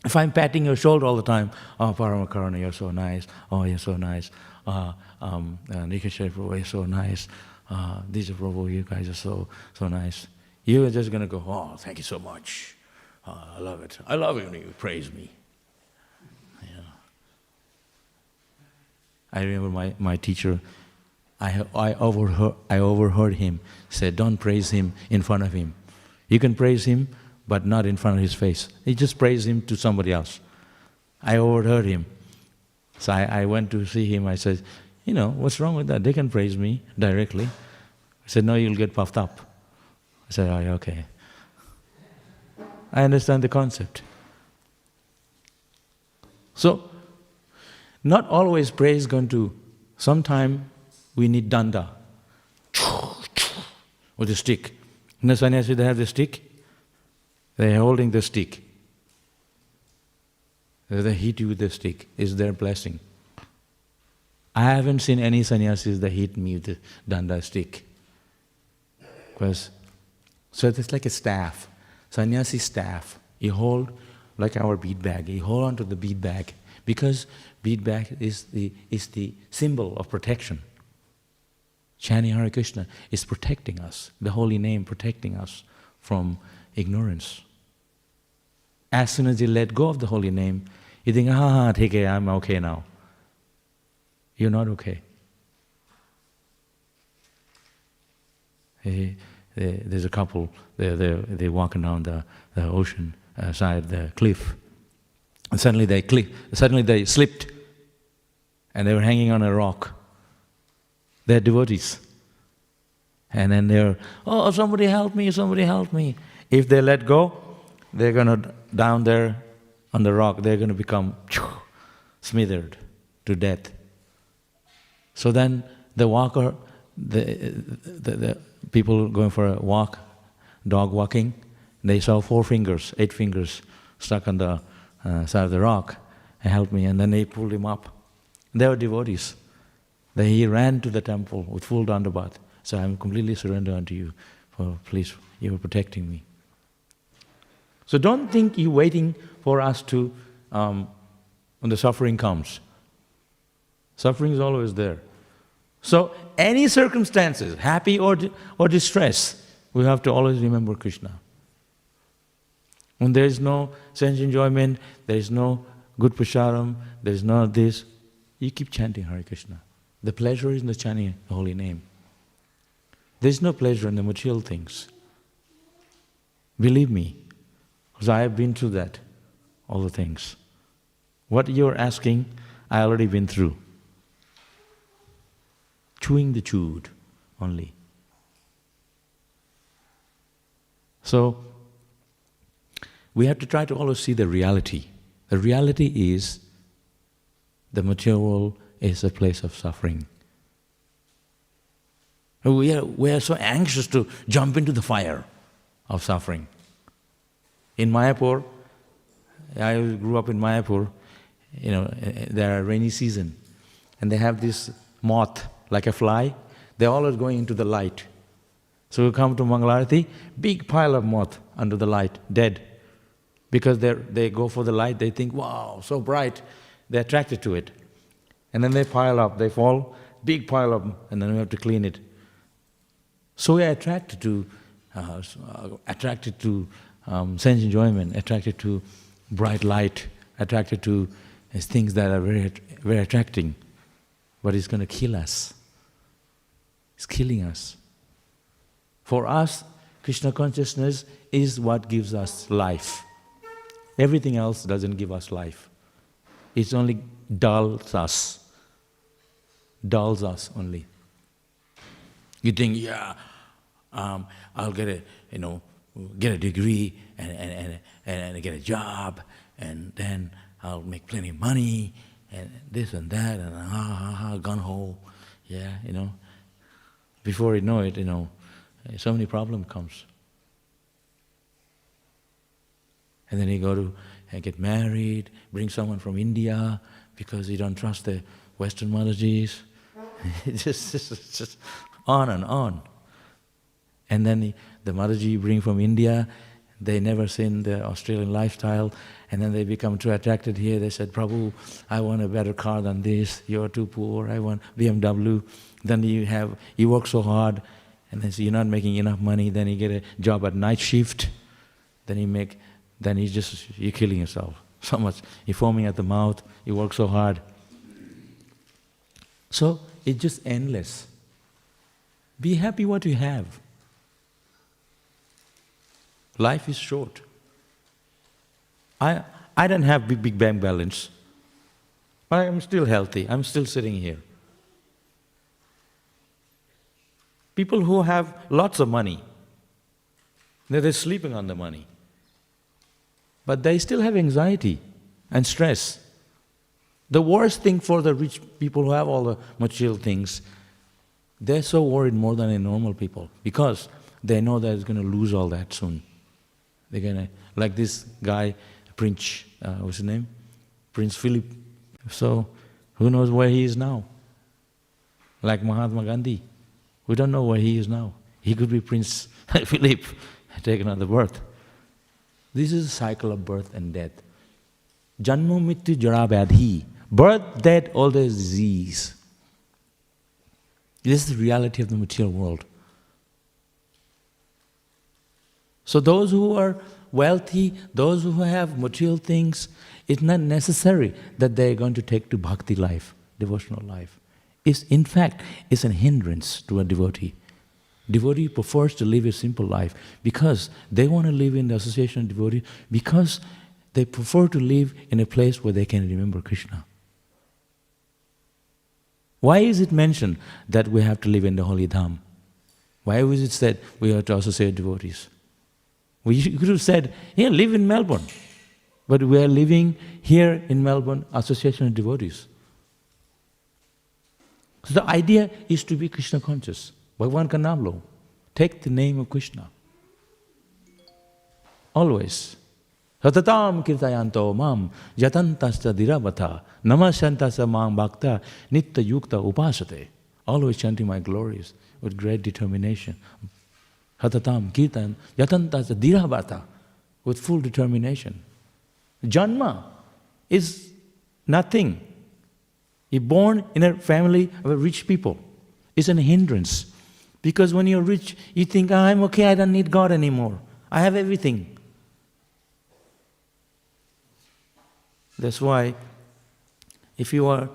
If I'm patting your shoulder all the time, oh, Paramakarana, you're so nice. Oh, you're so nice. Nikashaya Prabhu, you're so nice. Dija Prabhu, you guys are so nice. You are just going to go, oh, thank you so much. I love it. I love it when you praise me. I remember my teacher, I overheard him say, don't praise him in front of him. You can praise him, but not in front of his face. He just praised him to somebody else. I overheard him. So I went to see him. I said, what's wrong with that? They can praise me directly. I said, no, you'll get puffed up. I said, oh, okay. I understand the concept. So, not always praise is going to, sometime we need danda with a stick. In the sannyasi they have the stick, they're holding the stick. They hit you with the stick, is their blessing. I haven't seen any sannyasis that hit me with the danda stick. So it's like a staff, sannyasi staff. You hold like our bead bag. You hold on to the bead bag because bead bag is the symbol of protection. Chanting Hare Krishna is protecting us, the holy name protecting us from ignorance. As soon as you let go of the holy name, you think, take it, I'm okay now. You're not okay. There's a couple, they're walking down the ocean side, the cliff, and suddenly they slipped, and they were hanging on a rock. They're devotees. And then they're, oh, somebody help me, somebody help me. If they let go, they're going to, down there on the rock, they're going to become smothered to death. So then the walker, the people going for a walk, dog walking, they saw 8 fingers stuck on the side of the rock, and helped me, and then they pulled him up. They were devotees. He ran to the temple with full dandavat. So I'm completely surrendered unto you. Please, you are protecting me. So don't think you're waiting for us to, when the suffering comes. Suffering is always there. So any circumstances, happy or distress, we have to always remember Krishna. When there is no sense enjoyment, there is no good prasadam, there is no this, you keep chanting Hare Krishna. The pleasure is in the chanting the holy name. There is no pleasure in the material things. Believe me, because I have been through that, all the things. What you're asking, I already been through. Chewing the chewed only. So, we have to try to always see the reality. The reality is the material world is a place of suffering. We are so anxious to jump into the fire of suffering. In Mayapur, I grew up in Mayapur, there are rainy season, and they have this moth, like a fly, they're always going into the light. So we come to Mangalarati, big pile of moth under the light, dead. Because they go for the light, they think, wow, so bright, they're attracted to it. And then they pile up, they fall, big pile of them, and then we have to clean it. So we are attracted to sense enjoyment, attracted to bright light, attracted to things that are very, very attracting. But it's going to kill us. It's killing us. For us, Krishna consciousness is what gives us life. Everything else doesn't give us life. It only dulls us. Dulls us only. You think, I'll get a degree and get a job, and then I'll make plenty of money, and this and that, and gun-ho, Before you know it, so many problems comes. And then you go to get married, bring someone from India, because you don't trust the Western Madhajis. just on and on. And then the Madhaji you bring from India, they never seen the Australian lifestyle, and then they become too attracted here. They said, Prabhu, I want a better car than this, you're too poor, I want BMW. Then you work so hard, and then you're not making enough money, then you get a job at night shift, then you're killing yourself. So much, you're foaming at the mouth, you work so hard. So it's just endless. Be happy what you have. Life is short. I don't have big bank balance, but I'm still healthy, I'm still sitting here. People who have lots of money, they're sleeping on the money. But they still have anxiety and stress. The worst thing for the rich people who have all the material things, they're so worried more than the normal people because they know that it's going to lose all that soon. They're going to, like this guy, what's his name? Prince Philip. So, who knows where he is now? like Mahatma Gandhi. We don't know where he is now. He could be Prince Philip, take another birth. This is a cycle of birth and death. Janma mityu jara vyadhi. Birth, death, old age, disease. This is the reality of the material world. So those who are wealthy, those who have material things, it's not necessary that they're going to take to bhakti life, devotional life. In fact, it's a hindrance to a devotee. Devotee prefers to live a simple life because they want to live in the association of devotees, because they prefer to live in a place where they can remember Krishna. Why is it mentioned that we have to live in the holy dham? Why was it said we have to associate devotees? You could have said, yeah, live in Melbourne. But we are living here in Melbourne, association of devotees. So the idea is to be Krishna conscious. Bhagavan ka naam lo. Take the name of Krishna. Always. Satatam kirtayanto mam jatantasya dirabhatha namasyantasya mam bhakta nitya yukta upasate. Always chanting my glories with great determination. Hatatam kirtan yatantasya dirabhatha, with full determination. Janma is nothing. You're born in a family of rich people. It's an hindrance. Because when you're rich, you think, I'm okay, I don't need God anymore. I have everything. That's why, if you are,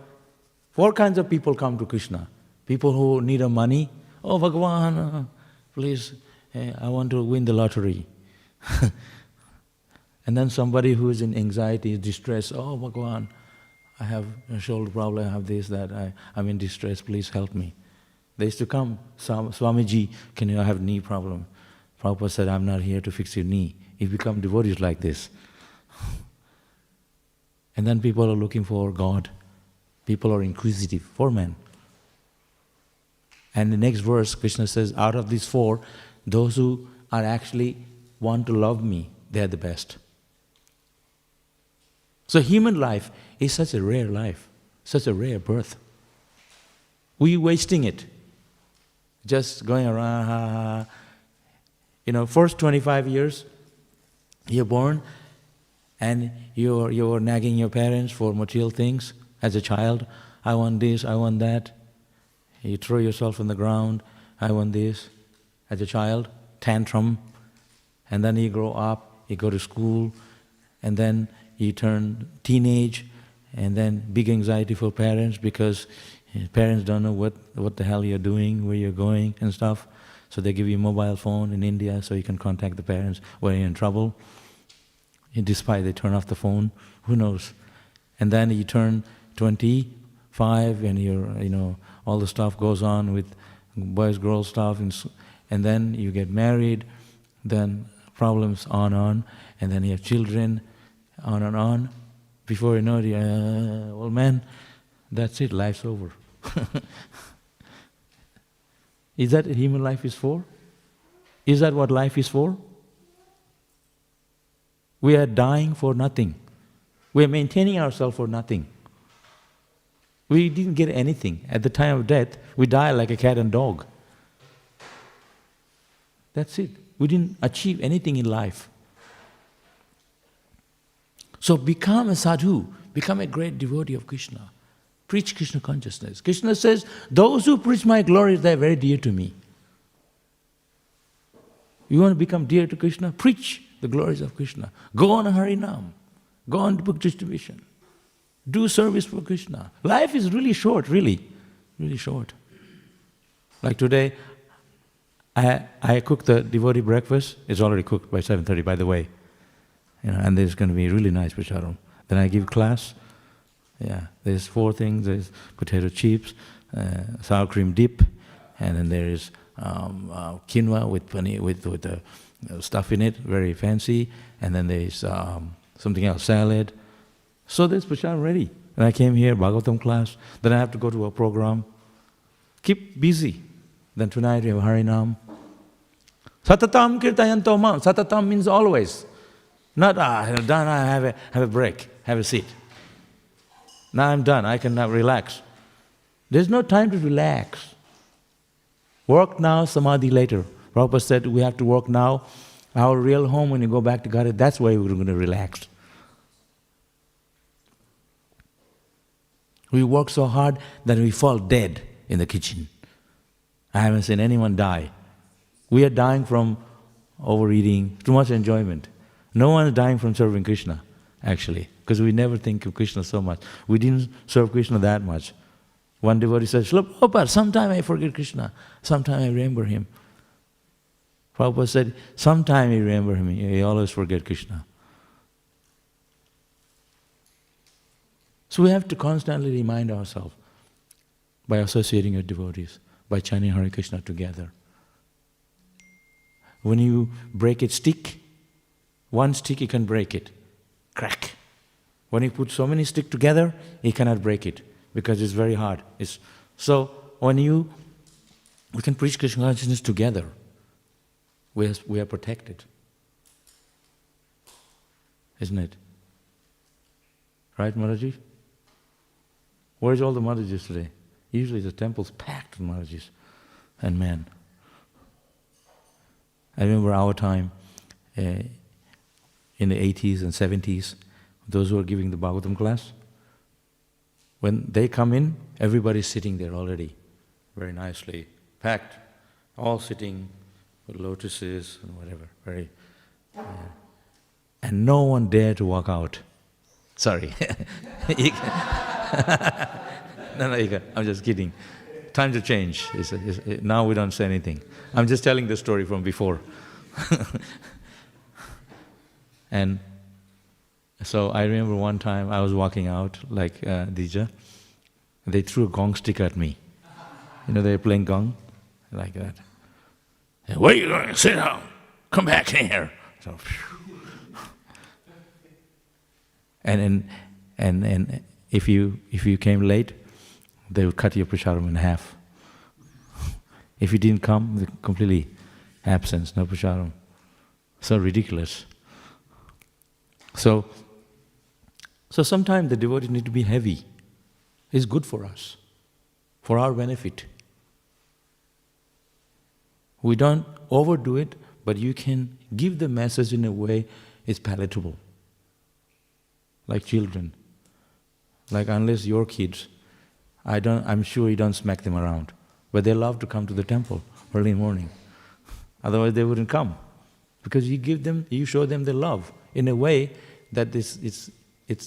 4 kinds of people come to Krishna. People who need money. Oh, Bhagavan, please, I want to win the lottery. And then somebody who is in anxiety, distress. Oh, Bhagavan, I have a shoulder problem, I have this, that, I'm in distress, please help me. They used to come, Swamiji, I have knee problem. Prabhupada said, I'm not here to fix your knee. You become devotees like this. And then people are looking for God. People are inquisitive, 4 men. And the next verse, Krishna says, out of these 4, those who are actually want to love me, they are the best. So human life is such a rare life, such a rare birth. We're wasting it. Just going around, first 25 years, you're born and you're nagging your parents for material things as a child. I want this, I want that. You throw yourself on the ground, I want this. As a child, tantrum. And then you grow up, you go to school, and then you turn teenage, and then big anxiety for parents because parents don't know what the hell you're doing, where you're going and stuff. So they give you a mobile phone in India so you can contact the parents when you're in trouble. And despite they turn off the phone, who knows? And then you turn 25 and you're, all the stuff goes on with boys, girls stuff, and then you get married, then problems on, and then you have children, on and on. Before you know it, old man, that's it, life's over. Is that what human life is for? Is that what life is for? We are dying for nothing. We are maintaining ourselves for nothing. We didn't get anything. At the time of death, we die like a cat and dog. That's it. We didn't achieve anything in life. So become a sadhu, become a great devotee of Krishna. Preach Krishna consciousness. Krishna says, those who preach my glories, they are very dear to me. You want to become dear to Krishna? Preach the glories of Krishna. Go on Hare Nam. Go on to book distribution. Do service for Krishna. Life is really short, really short. Like today, I cooked the devotee breakfast. It's already cooked by 7:30, by the way. And there's going to be really nice prasadam. Then I give class. Yeah, there's 4 things. There's potato chips, sour cream dip, and then there is quinoa with paneer, with stuff in it, very fancy. And then there's something else, salad. So there's prasadam ready. And I came here, Bhagavatam class. Then I have to go to a program. Keep busy. Then tonight we have Harinam. Satatam kirtayanto mam. Satatam means always. Not, I'm done, I have a break, have a seat. Now I'm done, I can now relax. There's no time to relax. Work now, samadhi later. Prabhupada said we have to work now. Our real home, when you go back to Godhead, that's where we're going to relax. We work so hard that we fall dead in the kitchen. I haven't seen anyone die. We are dying from overeating, too much enjoyment. No one is dying from serving Krishna, actually, because we never think of Krishna so much. We didn't serve Krishna that much. One devotee said, Srila Prabhupada, sometime I forget Krishna, sometime I remember him. Prabhupada said, sometime you remember him, you always forget Krishna. So we have to constantly remind ourselves by associating with devotees, by chanting Hare Krishna together. When you break a stick, one stick you can break it, crack. When you put so many sticks together, you cannot break it because it's very hard. So when we can preach Krishna consciousness together, we are protected. Isn't it? Right, Maharaji? Where's all the Maharajis today? Usually the temple's packed with Maharajis and men. I remember our time in the 80s and 70s, those who were giving the Bhagavatam class, when they come in, everybody's sitting there already, very nicely, packed, all sitting with lotuses and whatever, and no one dared to walk out. Sorry. No, I'm just kidding. Times have changed. Now we don't say anything. I'm just telling the story from before. And so I remember one time I was walking out like Dija. They threw a gong stick at me. They were playing gong like that. And, where are you going? Sit down. Come back here. So, and if you came late, they would cut your prasadam in half. If you didn't come, completely absence, no prasadam. So ridiculous. So sometimes the devotees need to be heavy. It's good for us, for our benefit. We don't overdo it, but you can give the message in a way it's palatable. Like children. Like unless your kids, I'm sure you don't smack them around. But they love to come to the temple early morning. Otherwise they wouldn't come. Because you show them the love in a way that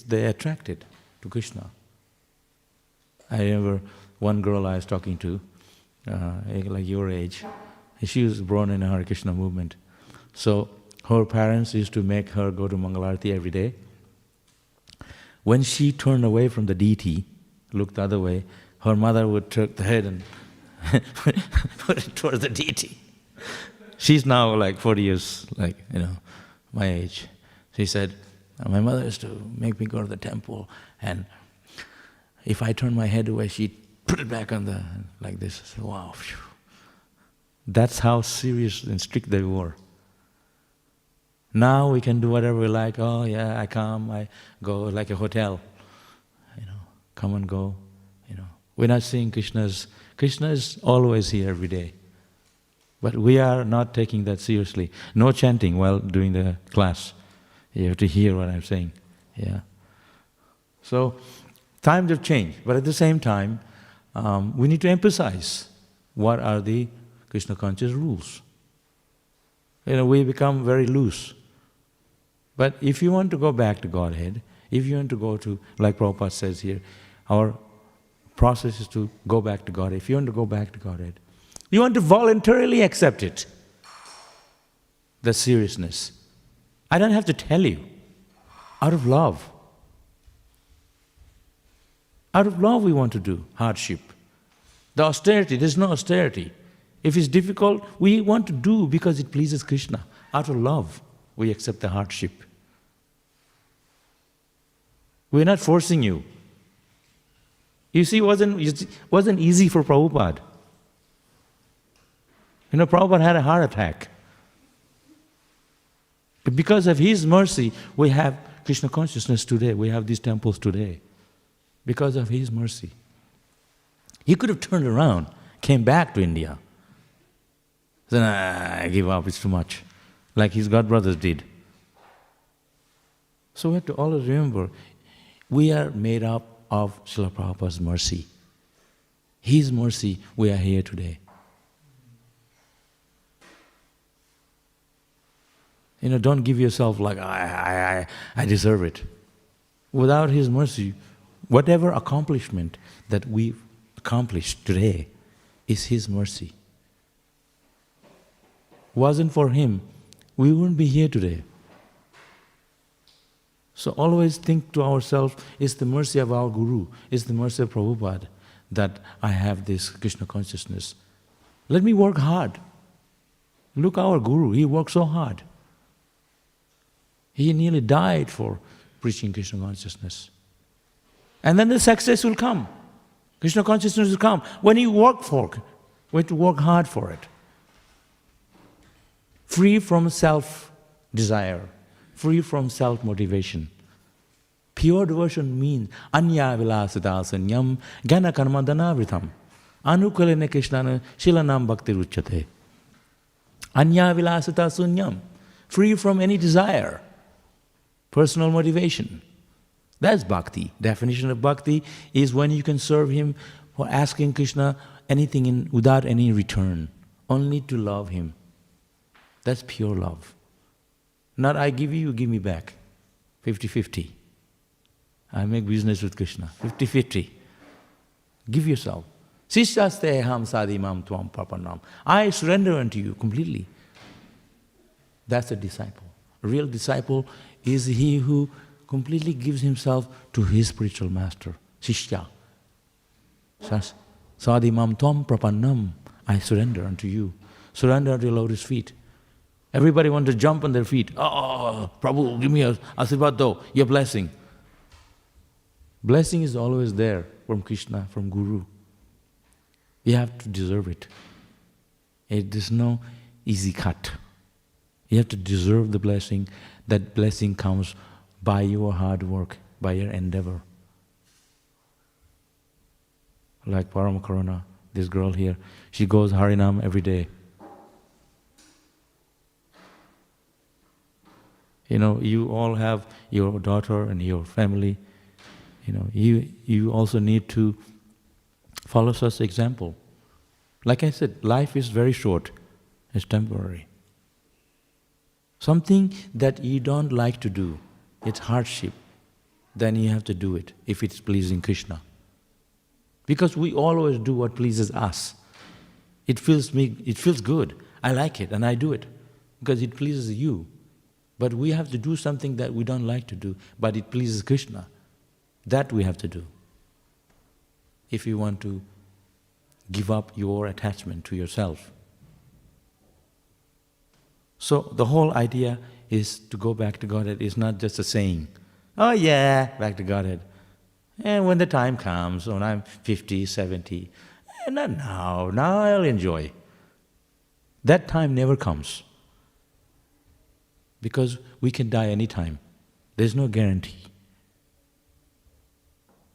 they're attracted to Krishna. I remember one girl I was talking to, like your age, she was born in a Hare Krishna movement. So her parents used to make her go to Mangalarti every day. When she turned away from the deity, looked the other way, her mother would turn the head and put it towards the deity. She's now like 40 years, my age. She said, my mother used to make me go to the temple, and if I turn my head away, she'd put it back on like this. I said, wow. Phew. That's how serious and strict they were. Now we can do whatever we like. Oh yeah, I come, I go, like a hotel. Come and go. We're not seeing Krishna is always here every day. But we are not taking that seriously. No chanting while doing the class. You have to hear what I'm saying. Yeah. So times have changed, but at the same time, we need to emphasize what are the Krishna conscious rules. We become very loose. But if you want to go back to Godhead, if you want to go to, like Prabhupada says here, our process is to go back to Godhead. If you want to go back to Godhead, you want to voluntarily accept it. The seriousness. I don't have to tell you. Out of love. Out of love we want to do hardship. The austerity, there's no austerity. If it's difficult, we want to do because it pleases Krishna. Out of love, we accept the hardship. We're not forcing you. You see, it wasn't easy for Prabhupada. Prabhupada had a heart attack. But because of his mercy, we have Krishna consciousness today. We have these temples today. Because of his mercy. He could have turned around, came back to India. Then I give up, it's too much. Like his godbrothers did. So we have to always remember, we are made up of Srila Prabhupada's mercy. His mercy, we are here today. Don't give yourself like, I deserve it. Without His mercy, whatever accomplishment that we've accomplished today is His mercy. Wasn't for Him, we wouldn't be here today. So always think to ourselves, it's the mercy of our Guru, it's the mercy of Prabhupada that I have this Krishna consciousness. Let me work hard. Look our Guru, he worked so hard. He nearly died for preaching Krishna consciousness. And then the success will come. Krishna consciousness will come. When you work for it, we have to work hard for it. Free from self-desire, free from self-motivation. Pure devotion means anya vilasita sanyam gana karma dhanavritam anukulene krishnana shilanam bhakti ruchyate. Anya vilasita sunyam, free from any desire, personal motivation. That's bhakti. Definition of bhakti is when you can serve Him for asking Krishna anything without any return, only to love Him. That's pure love. Not I give you give me back. 50-50. I make business with Krishna. 50-50. Give yourself. Sishyaste ham sadimam tvam papanam. I surrender unto you completely. That's a disciple. A real disciple is he who completely gives himself to his spiritual master, Shishya. Sadimam tvam prapannam. I surrender unto you. Surrender unto your lotus feet. Everybody wants to jump on their feet. Oh, Prabhu, give me a asirvado, your blessing. Blessing is always there from Krishna, from Guru. You have to deserve it. There's no easy cut. You have to deserve the blessing. That blessing comes by your hard work, by your endeavor. Like Paramakaruna, this girl here, she goes Harinam every day. You all have your daughter and your family. You also need to follow such example. Like I said, life is very short. It's temporary. Something that you don't like to do, it's hardship, then you have to do it if it's pleasing Krishna. Because we always do what pleases us. It feels good. I like it and I do it because it pleases you. But we have to do something that we don't like to do, but it pleases Krishna. That we have to do. If you want to give up your attachment to yourself. So the whole idea is to go back to Godhead. It's not just a saying, oh yeah, back to Godhead. And when the time comes, when I'm 50, 70, not now I'll enjoy. That time never comes. Because we can die any time. There's no guarantee.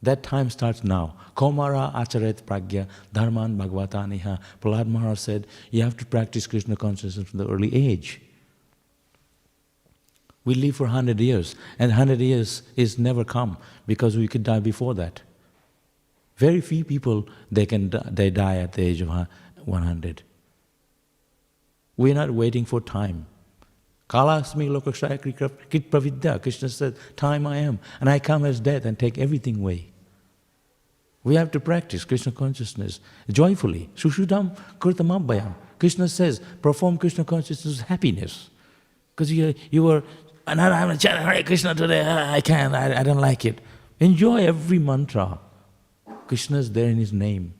That time starts now. Kaumara acharet pragya dharman bhagavataniha. Prahlad Maharaj said, you have to practice Krishna consciousness from the early age. We live for 100 years, and 100 years is never come because we could die before that. Very few people, they die at the age of 100. We're not waiting for time. Kalasmi lokashaya krit pravidya. Krishna said, time I am, and I come as death and take everything away. We have to practice Krishna consciousness joyfully. Sushudam kurtamabbayam. Krishna says, perform Krishna consciousness with happiness. Because you were, I'm chanting Hare Krishna today, I can't, I don't like it. Enjoy every mantra. Krishna is there in His name.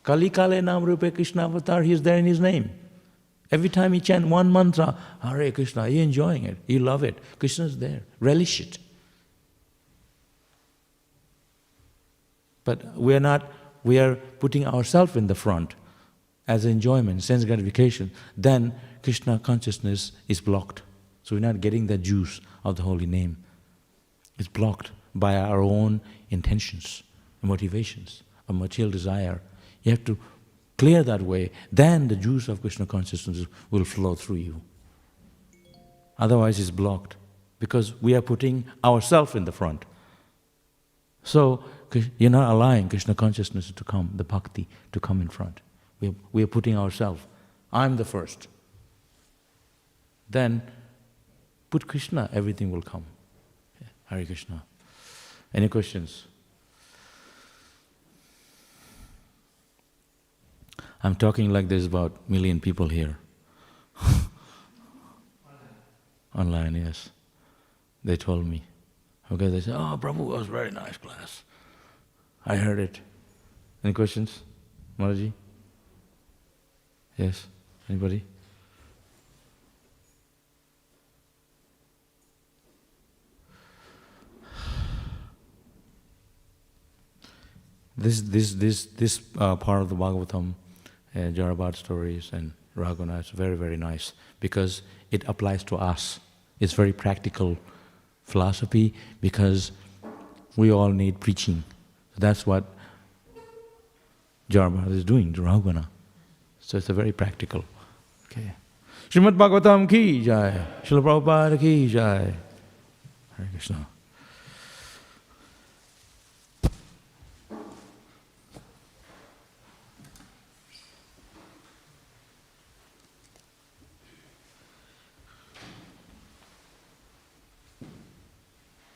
Kali Kale Nam Rupe Krishna Avatar, He is there in His name. Every time you chant one mantra, Hare Krishna, you're enjoying it, you love it. Krishna is there, relish it. But we are putting ourselves in the front as enjoyment, sense gratification. Then Krishna consciousness is blocked. So we're not getting the juice of the holy name. It's blocked by our own intentions, motivations, a material desire. You have to clear that way. Then the juice of Krishna consciousness will flow through you. Otherwise it's blocked because we are putting ourselves in the front. So you're not allowing Krishna consciousness to come, the bhakti to come in front. We are putting ourselves. I'm the first. Then put Krishna, everything will come. Hare Krishna. Any questions? I'm talking like there's about 1 million people here. Online, yes. They told me. Okay, they said, oh, Prabhu was very nice class. I heard it. Any questions? Maraji? Yes? Anybody? This part of the Bhagavatam, Jarabhat stories and Raghuna is very, very nice because it applies to us. It's very practical philosophy because we all need preaching. That's what Jarabhat is doing, Raghuna. So it's a very practical. Okay. Śrīmad Bhāgavatam ki jai, Śrīla Prabhupada ki jai. Hare Krishna.